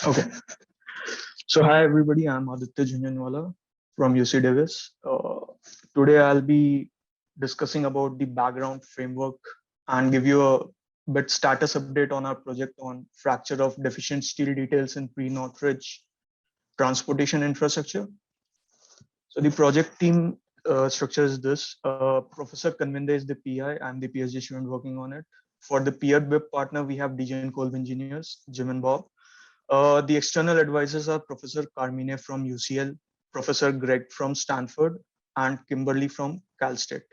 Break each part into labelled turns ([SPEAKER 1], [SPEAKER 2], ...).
[SPEAKER 1] Okay. So hi everybody, I'm Aditya Jhunjhunwala from UC Davis. Today I'll be discussing about the background framework and give you a bit status update on our project on fracture of deficient steel details in pre-Northridge transportation infrastructure. So the project team structure is this. Professor Kanvinde is the PI. I'm the PhD student working on it. For the peer web partner, we have DG and Kolb engineers, Jim and Bob. The external advisors are Professor Carmine from UCL, Professor Greg from Stanford, and Kimberly from Cal State.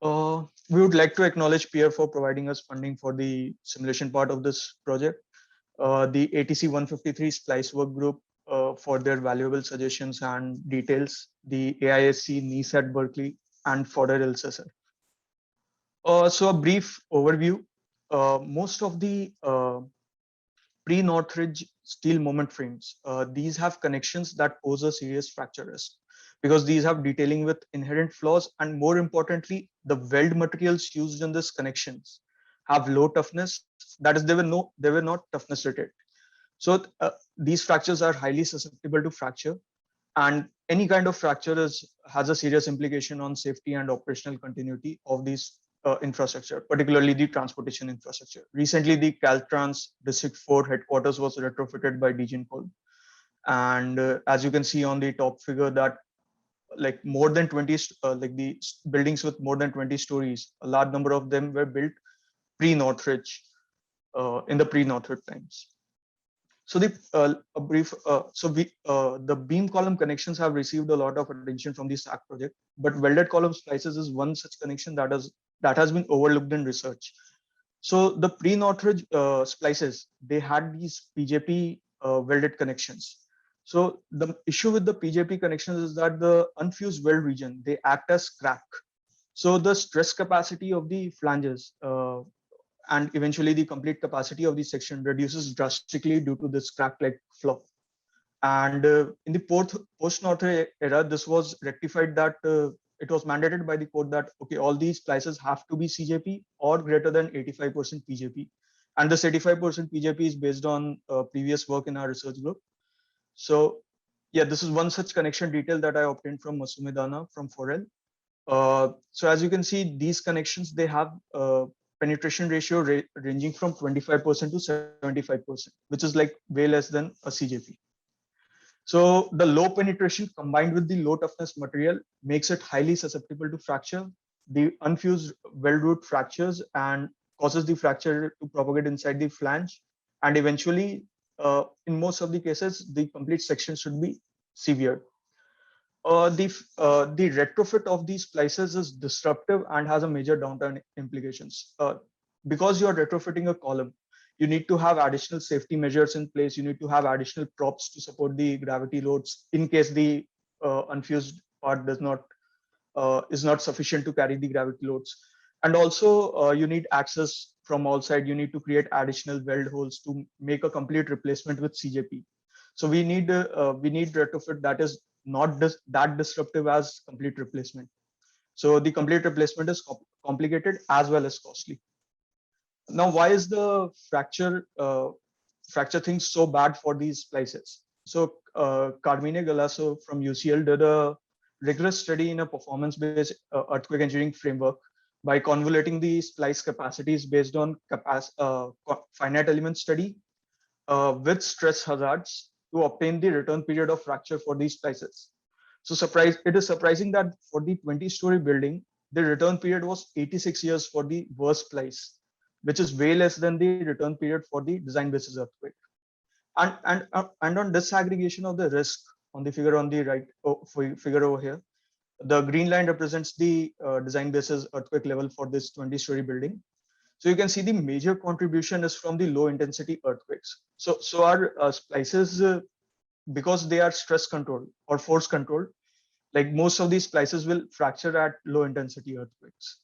[SPEAKER 1] We would like to acknowledge Peer for providing us funding for the simulation part of this project. The ATC 153 Splice Work Group for their valuable suggestions and details, the AISC, NIST at Berkeley, and Fodder Ilse. So a brief overview. Most of the pre-Northridge steel moment frames. These have connections that pose a serious fracture risk because these have detailing with inherent flaws, and more importantly, the weld materials used in these connections have low toughness. That is, they were not toughness rated. So these fractures are highly susceptible to fracture, and any kind of fracture has a serious implication on safety and operational continuity of these infrastructure, particularly the transportation infrastructure. Recently, the Caltrans District 4 headquarters was retrofitted by DGen Kolb. And as you can see on the top figure that like more than 20, like the buildings with more than 20 stories, a large number of them were built pre-Northridge, in the pre-Northridge times. So the a brief, so we the beam column connections have received a lot of attention from the SAC project, but welded column splices is one such connection that has been overlooked in research. So the pre-Northridge splices, they had these PJP welded connections. So the issue with the PJP connections is that the unfused weld region, they act as crack. So the stress capacity of the flanges and eventually the complete capacity of the section reduces drastically due to this crack-like flaw. And in the post-Northridge era, this was rectified that it was mandated by the court that, okay, all these splices have to be CJP or greater than 85% PJP. And this 85% PJP is based on previous work in our research group. So yeah, this is one such connection detail that I obtained from Masumedana from Forel. So as you can see, these connections, they have penetration ratio ranging from 25% to 75%, which is like way less than a CJP. So the low penetration combined with the low toughness material makes it highly susceptible to fracture. The unfused weld root fractures and causes the fracture to propagate inside the flange. And eventually, in most of the cases, the complete section should be severed. The retrofit of these splices is disruptive and has a major downtime implications. Because you are retrofitting a column, you need to have additional safety measures in place. You need to have additional props to support the gravity loads in case the unfused part is not sufficient to carry the gravity loads. And also, you need access from all sides. You need to create additional weld holes to make a complete replacement with CJP. So we need retrofit that is not that disruptive as complete replacement. So the complete replacement is complicated as well as costly. Now, why is the fracture thing so bad for these splices? So Carmine Galasso from UCL did a rigorous study in a performance-based earthquake engineering framework by convoluting the splice capacities based on finite element study with stress hazards to obtain the return period of fracture for these splices. So it is surprising that for the 20-story building, the return period was 86 years for the worst splice, which is way less than the return period for the design basis earthquake. And on disaggregation of the risk on the figure on the right figure over here, the green line represents the design basis earthquake level for this 20-story building. So you can see the major contribution is from the low intensity earthquakes. So our splices, because they are stress controlled or force controlled, like most of these splices will fracture at low intensity earthquakes.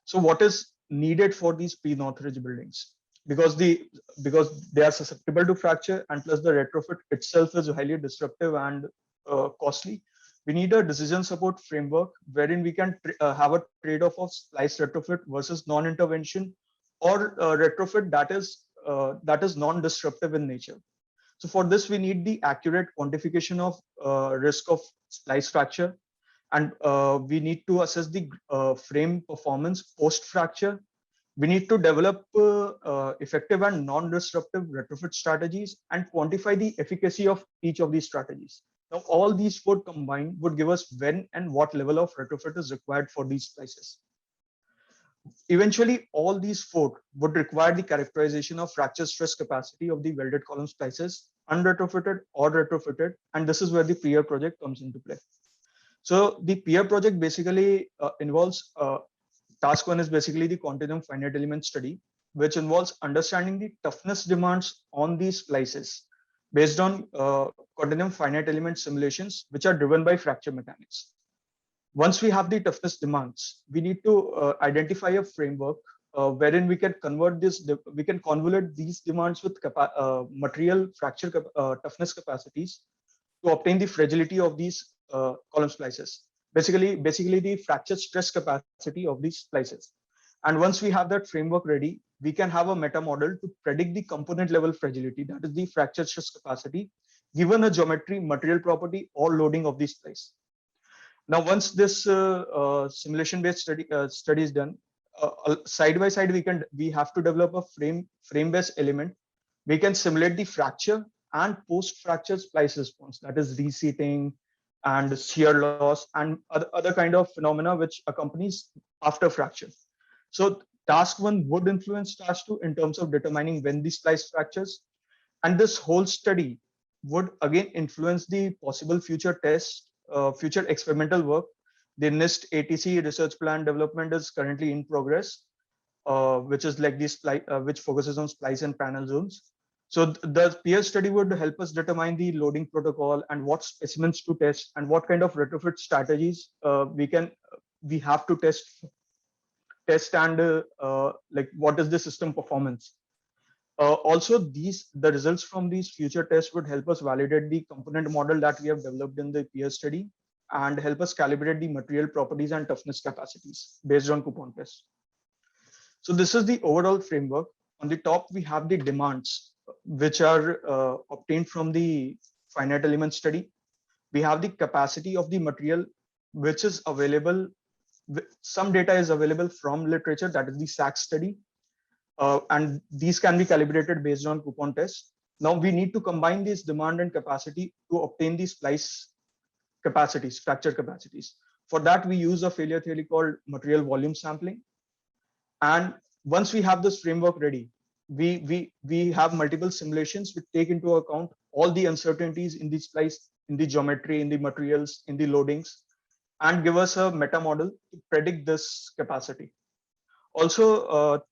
[SPEAKER 1] So what is needed for these pre-Northridge buildings? Because they are susceptible to fracture, and plus the retrofit itself is highly disruptive and costly. We need a decision support framework wherein we can have a trade-off of splice retrofit versus non-intervention, or retrofit that is that is non-disruptive in nature. So for this, we need the accurate quantification of risk of splice fracture, and we need to assess the frame performance post-fracture. We need to develop effective and non-disruptive retrofit strategies and quantify the efficacy of each of these strategies. Now, all these four combined would give us when and what level of retrofit is required for these splices. Eventually, all these four would require the characterization of fracture stress capacity of the welded column splices, unretrofitted or retrofitted, and this is where the PIER project comes into play. So the PIER project basically involves task one is basically the continuum finite element study, which involves understanding the toughness demands on these splices based on continuum finite element simulations, which are driven by fracture mechanics. Once we have the toughness demands, we need to identify a framework wherein we can convert this, we can convolute these demands with material fracture toughness capacities to obtain the fragility of these column splices. Basically the fracture stress capacity of these splices. And once we have that framework ready, we can have a meta model to predict the component level fragility, that is the fracture stress capacity, given a geometry, material property, or loading of the splice. Now, once this simulation-based study is done, side by side, we have to develop a frame-based element. We can simulate the fracture and post-fracture splice response, that is reseating and shear loss and other kind of phenomena which accompanies after fracture. So task one would influence task two in terms of determining when the splice fractures. And this whole study would again influence the possible future tests, future experimental work. The NIST ATC research plan development is currently in progress, which is like this, which focuses on splice and panel zones. So the PIER study would help us determine the loading protocol and what specimens to test and what kind of retrofit strategies we have to test and like what is the system performance. Also, the results from these future tests would help us validate the component model that we have developed in the PIER study and help us calibrate the material properties and toughness capacities based on coupon tests. So this is the overall framework. On the top, we have the demands, which are obtained from the finite element study. We have the capacity of the material, which is available. Some data is available from literature, that is the SACS study. And these can be calibrated based on coupon tests. Now we need to combine this demand and capacity to obtain the splice capacities, fracture capacities. For that, we use a failure theory called material volume sampling. And once we have this framework ready, we have multiple simulations which take into account all the uncertainties in the splice, in the geometry, in the materials, in the loadings, and give us a meta model to predict this capacity. Also,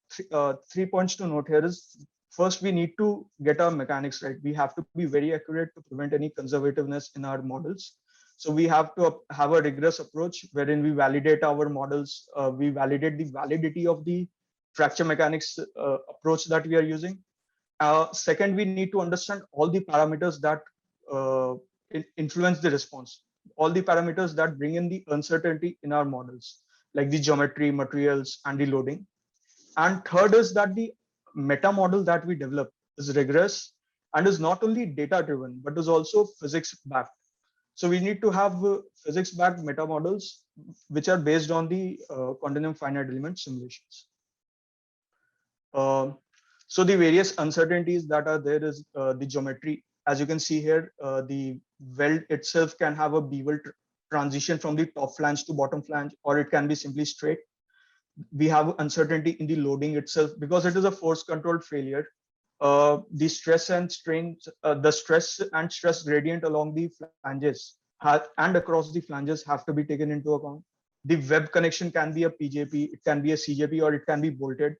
[SPEAKER 1] 3 points to note here is, first, we need to get our mechanics right. We have to be very accurate to prevent any conservativeness in our models. So we have to have a rigorous approach wherein we validate our models. We validate the validity of the fracture mechanics approach that we are using. Second, we need to understand all the parameters that influence the response, all the parameters that bring in the uncertainty in our models, like the geometry, materials, and the loading. And third is that the meta model that we develop is rigorous and is not only data driven, but is also physics backed. So we need to have physics backed meta models, which are based on the continuum finite element simulations. So the various uncertainties that are there is the geometry. As you can see here, the weld itself can have a bevel transition from the top flange to bottom flange, or it can be simply straight. We have uncertainty in the loading itself because it is a force controlled failure. The stress and strain, the stress and stress gradient along the flanges and across the flanges have to be taken into account. The web connection can be a PJP, it can be a CJP, or it can be bolted.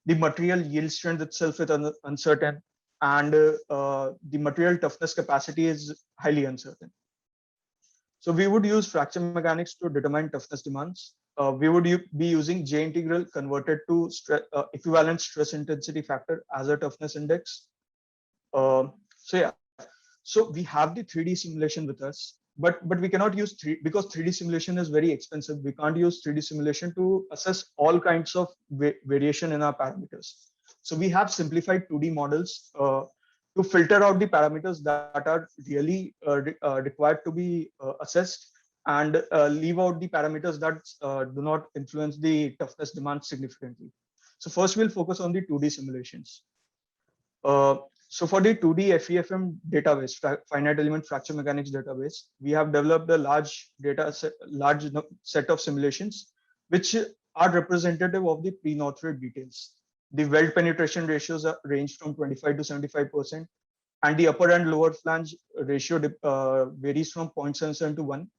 [SPEAKER 1] The material yield strength itself is uncertain, and the material toughness capacity is highly uncertain. So we would use fracture mechanics to determine toughness demands. We would be using J integral converted to equivalent stress intensity factor as a toughness index. So yeah, so we have the 3D simulation with us, but we cannot use because 3D simulation is very expensive. We can't use 3D simulation to assess all kinds of variation in our parameters. So we have simplified 2D models to filter out the parameters that are really required to be assessed, and leave out the parameters that do not influence the toughness demand significantly. So first we'll focus on the 2D simulations. Uh, so for the 2D FEFM database, finite element fracture mechanics database, we have developed a large set of simulations, which are representative of the pre-Northwood details. The weld penetration ratios range from 25 to 75%, and the upper and lower flange ratio varies from 0.77 to 1,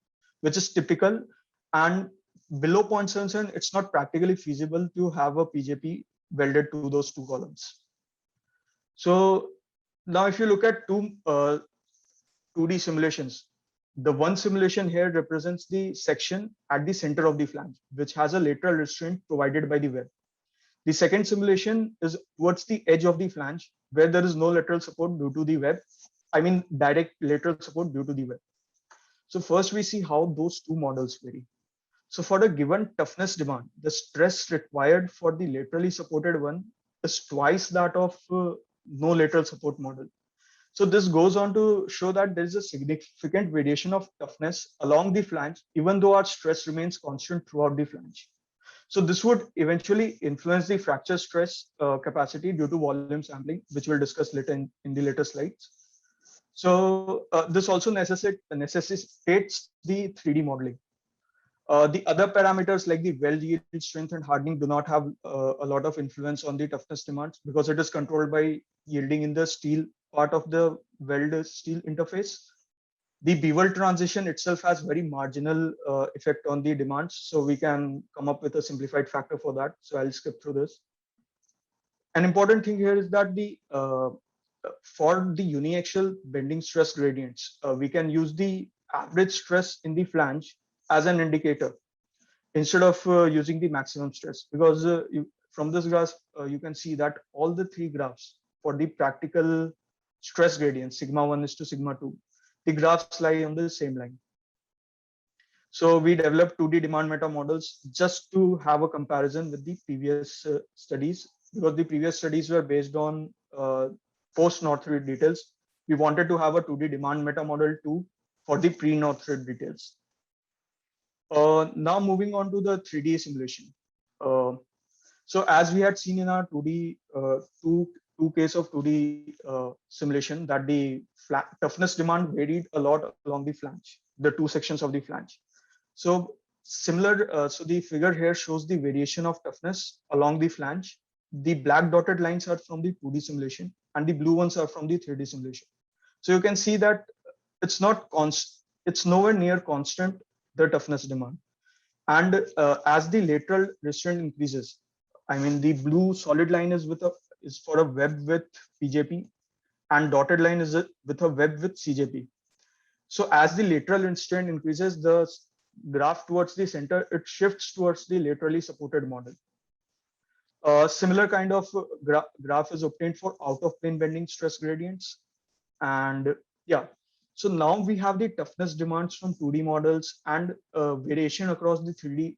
[SPEAKER 1] which is typical. And below 0.77, it's not practically feasible to have a PJP welded to those two columns. So now if you look at 2D simulations, the one simulation here represents the section at the center of the flange, which has a lateral restraint provided by the web. The second simulation is towards the edge of the flange, where there is no lateral support due to the web. I mean, direct lateral support due to the web. So first we see how those two models vary. So for the given toughness demand, the stress required for the laterally supported one is twice that of no lateral support model. So this goes on to show that there is a significant variation of toughness along the flange, even though our stress remains constant throughout the flange. So this would eventually influence the fracture stress capacity due to volume sampling, which we'll discuss later in the later slides. So this also necessitates the 3D modeling. The other parameters like the weld yield strength and hardening do not have a lot of influence on the toughness demands, because it is controlled by yielding in the steel part of the weld steel interface. The bevel transition itself has very marginal effect on the demands, so we can come up with a simplified factor for that. So I'll skip through this. An important thing here is that for the uniaxial bending stress gradients, we can use the average stress in the flange as an indicator instead of using the maximum stress, because from this graph you can see that all the three graphs for the practical stress gradient sigma 1 is to sigma 2, the graphs lie on the same line. So we developed 2D demand meta models just to have a comparison with the previous studies, because the previous studies were based on post Northwood details. We wanted to have a 2D demand meta model too for the pre Northwood details. Now moving on to the 3D simulation. So as we had seen in our 2D two case of 2D simulation, that the toughness demand varied a lot along the flange, the two sections of the flange. So similar, so the figure here shows the variation of toughness along the flange. The black dotted lines are from the 2D simulation and the blue ones are from the 3D simulation. So you can see that it's not constant, it's nowhere near constant, the toughness demand. And as the lateral restraint increases, I mean, the blue solid line is for a web with PJP, and dotted line is with a web with CJP. So as the lateral restraint increases, the graph towards the center, it shifts towards the laterally supported model. Similar kind of graph is obtained for out of plane bending stress gradients. And yeah, so now we have the toughness demands from 2D models and variation across the 3D,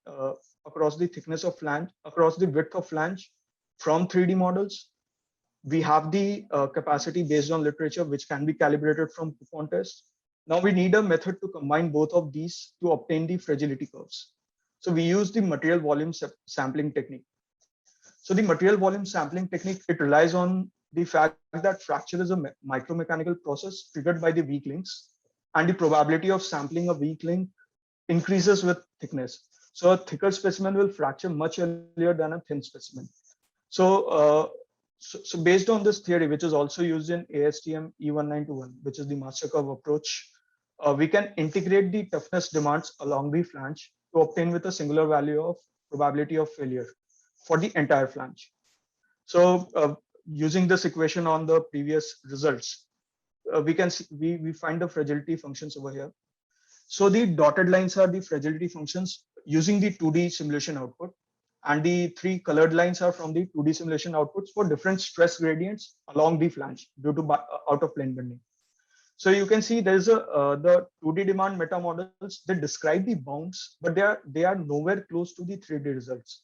[SPEAKER 1] across the thickness of flange, across the width of flange from 3D models. We have the capacity based on literature, which can be calibrated from Buffon test. Now we need a method to combine both of these to obtain the fragility curves. So we use the material volume sampling technique. So the material volume sampling technique, it relies on the fact that fracture is a micromechanical process triggered by the weak links, and the probability of sampling a weak link increases with thickness. So a thicker specimen will fracture much earlier than a thin specimen. So, so based on this theory, which is also used in ASTM E1921, which is the master curve approach, we can integrate the toughness demands along the flange to obtain with a singular value of probability of failure for the entire flange. So using this equation on the previous results, we can see, we find the fragility functions over here. So the dotted lines are the fragility functions using the 2D simulation output, and the three colored lines are from the 2D simulation outputs for different stress gradients along the flange due to out of plane bending. So you can see there's the 2D demand meta models, they describe the bounds, but they are nowhere close to the 3D results.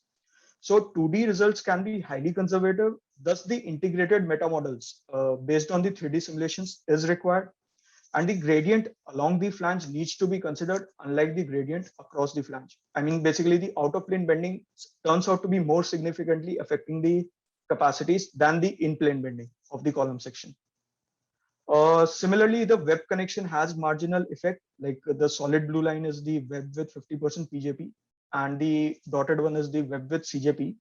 [SPEAKER 1] So 2D results can be highly conservative, Thus, the integrated meta models based on the 3D simulations is required, and the gradient along the flange needs to be considered, unlike the gradient across the flange. I mean, basically, the out of plane bending turns out to be more significantly affecting the capacities than the in plane bending of the column section. Similarly, the web connection has marginal effect, like the solid blue line is the web with 50% PJP, and the dotted one is the web with CJP.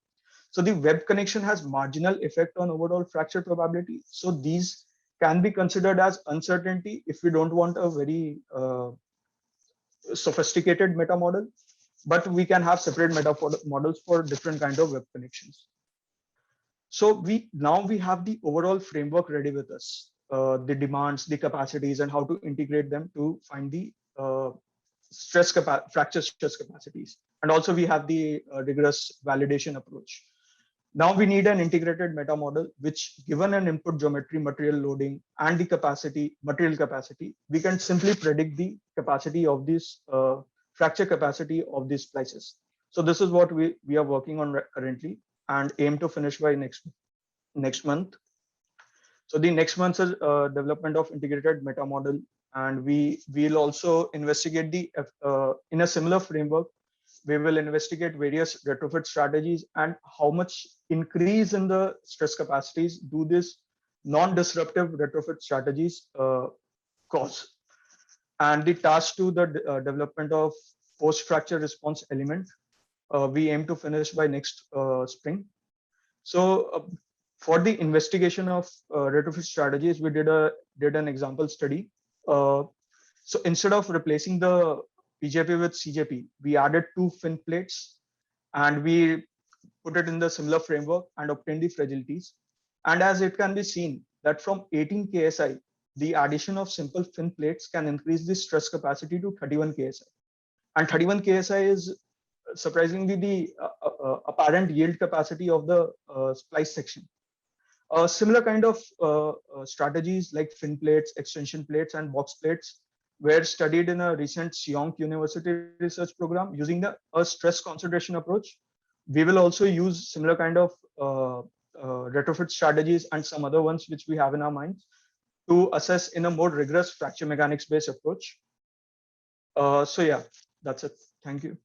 [SPEAKER 1] So the web connection has marginal effect on overall fracture probability. So these can be considered as uncertainty if we don't want a very sophisticated meta model, but we can have separate meta models for different kind of web connections. So we have the overall framework ready with us, the demands, the capacities, and how to integrate them to find the fracture stress capacities. And also we have the rigorous validation approach. Now we need an integrated meta model, which given an input geometry, material loading, and the capacity, material capacity, we can simply predict the capacity of this fracture capacity of these splices. So this is what we are working on currently and aim to finish by next month. So the next month is development of integrated meta model, and we will also investigate the in a similar framework. We will investigate various retrofit strategies and how much increase in the stress capacities do this non-disruptive retrofit strategies cause. And the task to the development of post-fracture response element, we aim to finish by next spring. So for the investigation of retrofit strategies, we did an example study. So instead of replacing the PJP with CJP, we added 2 fin plates and we put it in the similar framework and obtained the fragilities. And as it can be seen that from 18 KSI, the addition of simple fin plates can increase the stress capacity to 31 KSI. And 31 KSI is surprisingly the apparent yield capacity of the splice section. Similar kind of strategies like fin plates, extension plates, and box plates were studied in a recent Seonk University research program using a stress concentration approach. We will also use similar kind of retrofit strategies and some other ones which we have in our minds to assess in a more rigorous fracture mechanics based approach. So yeah, that's it. Thank you.